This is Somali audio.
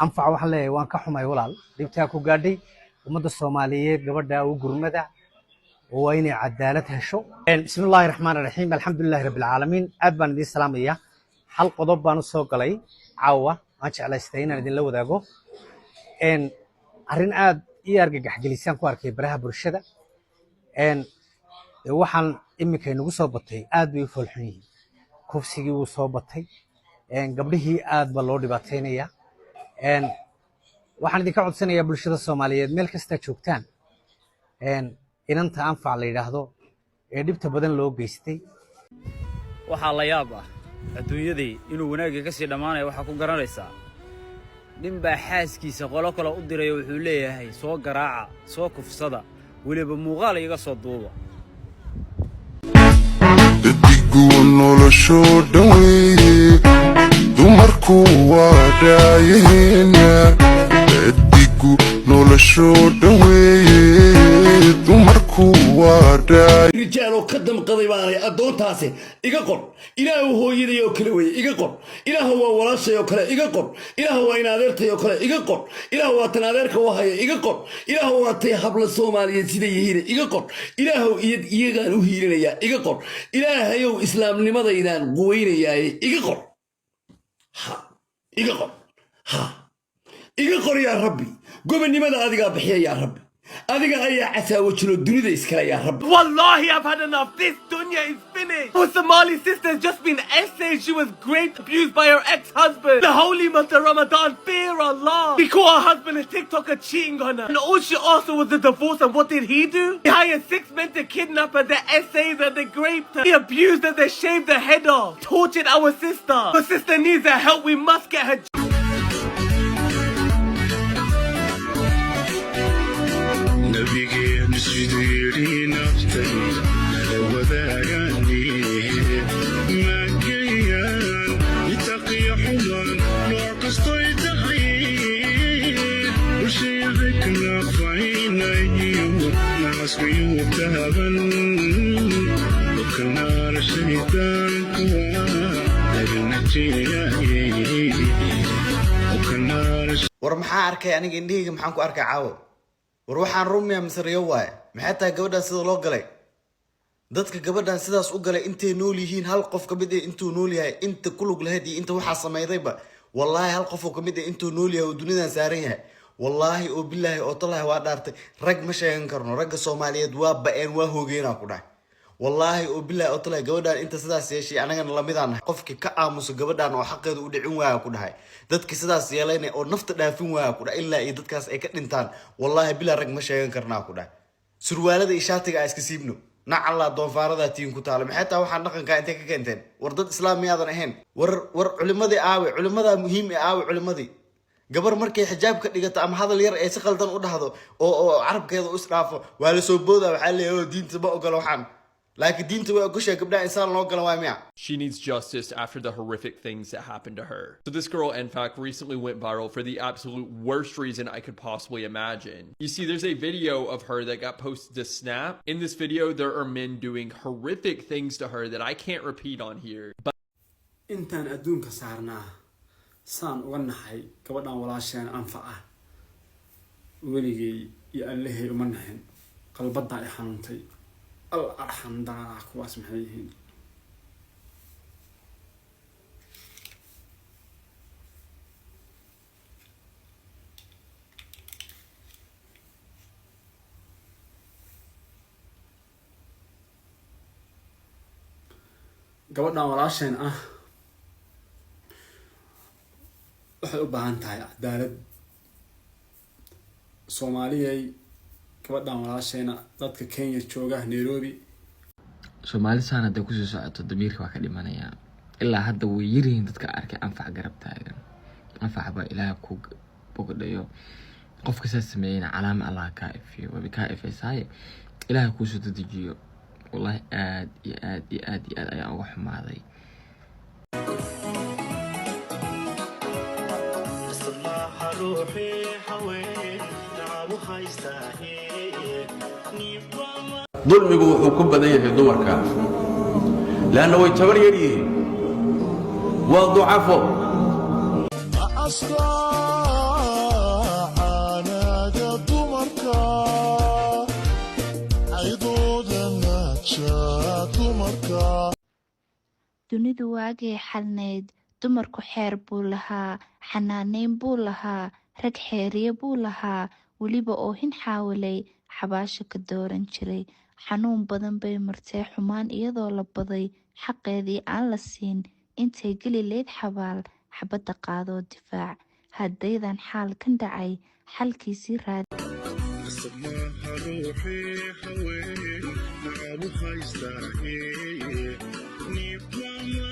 anfac waxa leeyahay waan ka xumay walaal dibta ku gaadhay ummadda Soomaaliyeed gabadha ugu gurmada oo waa inay cadaalad hesho bismillaahir rahmaanir rahiim alxamdulilaahi rabbil caalamiin aad baan idin salaamaya hal qodob baan u soo galay caawa ma jeclaystay inaan idin la wadaago arrin aad ii argagax gelisaan ku arkay baraha bulshada waxaan imika inagu soo batay aad bay u foolxun yihiin kufsigii wuu soo batay gabdhihii aad ba loo dhibaateynaya waxaan idinka codsanayaa bulshada Soomaaliyeed meel kasta joogtaan inanta anfac la yiraahdo ee dhibta badan loo geystay waxa la yaab ah adduunyadii inuu wanaaga ka sii dhamaanayo waxa ku garanaysaa nin baa xaaskiisa qolo kale u diray wuxuu leeyahay soo garaaca soo kufsada waliba muuqaal iga soo duuba digu nolosho dhaweeye dumarku waa dhaayeenna digu nolosho dhaweeye dumarku waa dhaay rijaal oo ka damqaday baanay adoontaasi iga qor ilaahu hooyaday oo kale way iga qor ilaahu waa walaashay oo kale iga qor ilaahu waa inaadeertay oo kale iga qor ilaahu waa tanaadeerka oo haya iga qor ilaahu waa tay habla Soomaaliyeed sida yihiin iga qor ilaahu iyagaan u hiirinaya iga qor ilaahayow islaamnimadaydan quweynayaay iga qor ha iga qor ha iga qor yaa rabbi gobonimada adiga bixiya yaa rabbi adiga ayaa casaawo jiro dunida iskala yaa rabbi Wallahi, I've had enough. This dunya is finished. Our Somali sister's just been essayed. She was raped, abused by her ex-husband. The holy month of Ramadan, fear Allah. He caught her husband and TikToker cheating on her. And all she also was a divorce. And what did he do? He hired 6 men to kidnap her. They essayed her, they raped her. He abused her, they shaved her head off. Tortured our sister. Her sister needs our help. We must get her. nabigeen sidii naftay wadaagani magayaan itaqiyo xumaan nooc kastoy tahay usheegna faynayo nasbiyo taban kana shaytaanku war maxaa arkay aniga indhahayga maxaan ku arkay caawo war waxaan rumiyaa misriyo waay maxay tahay gabadhan sida loo galay dadka gabadhan sidaas u galay intay nool yihiin hal qof ka mid ah intuu nool yahay inta ku lug lahayd iyo inta waxa sameeyayba wallahi hal qof oo ka mid ah intuu nool yahay oo dunidan saaran yahay wallahi oo billahi oo tallahi waa dhaartay rag ma sheegan karno ragga Soomaaliyeed waa ba'een waa hoogeenaa ku dhahay wallahi oo billahi oo tallahi gabadhan inta sidaas yeeshay anagana la midaan qofkii ka aamuso gabadhan oo xaqeedu u dhicin waaya ku dhahay dadka sidaas yeelayna oo nafta dhaafin waaya ku dhahay ilaa ay dadkaas ay ka dhintaan wallahi billahi rag ma sheegan karnaa ku dhahay surwaalada iyo shaatiga ay iska siibno nacalla doonfaarada tiin ku taalo maxay taa waxaan dhaqanka intee ka keenteen war dad islaamiyaadan ahayn war culimadii aawe culimada muhiim ah aawe culimadii gabar markay xijaab ka dhigato ama hadal yar ay si qaldan u dhahdo oo carabkeeda u isdhaafo waa la soo boodaa waxa leeyahay diinta ma ogolo waxaan She needs justice after the horrific things that happened to her. So this girl, in fact, recently went viral for the absolute worst reason I could possibly imagine. You see, there's a video of her that got posted to Snap. In this video, there are men doing horrific things to her that I can't repeat on here. But intaan adduunka saarnaa saan uga nahay gabadhan walaasheen anfac ah weligay iyo allahay uma nahin qalbada ay xanuuntay الحمد لله كواس محيين gabadhan walaasheen ah waxay u baahan tahay cadaalad Soomaaliyay gabadhan walaasheena dadka Kenya jooga Nairobi Soomaali sana hadda ku soo socoto damiirka waa ka dhimanaya ilaa hadda way yiriin dadka arkay anfac garab taagan anfac ba ilaahay ku bogdayo qofka sameeyay calaamad Allah ka ifiyo waa ka ifisay ilaahay ku soo dejiyo wallahi aad ayaan uga xumaaday ظلمigu wuxuu ku badan yahay dumarka laana way tabar yar yihiin waa ducafo dunidu waagay xalnayd dumarku xeer buu lahaa xanaaneyn buu lahaa rag xeeriye buu lahaa weliba oohin xaawilay xabaasha ka dooran jiray xanuun badan bay martee xumaan iyadoo la baday xaqeedii aan la siin intay geli leyd xabaal xabadda qaadoo difaac haddaydan xaal kan dhacay xalkiisii raad سماها روحي حوين نعبو خايستاهي نيبا ما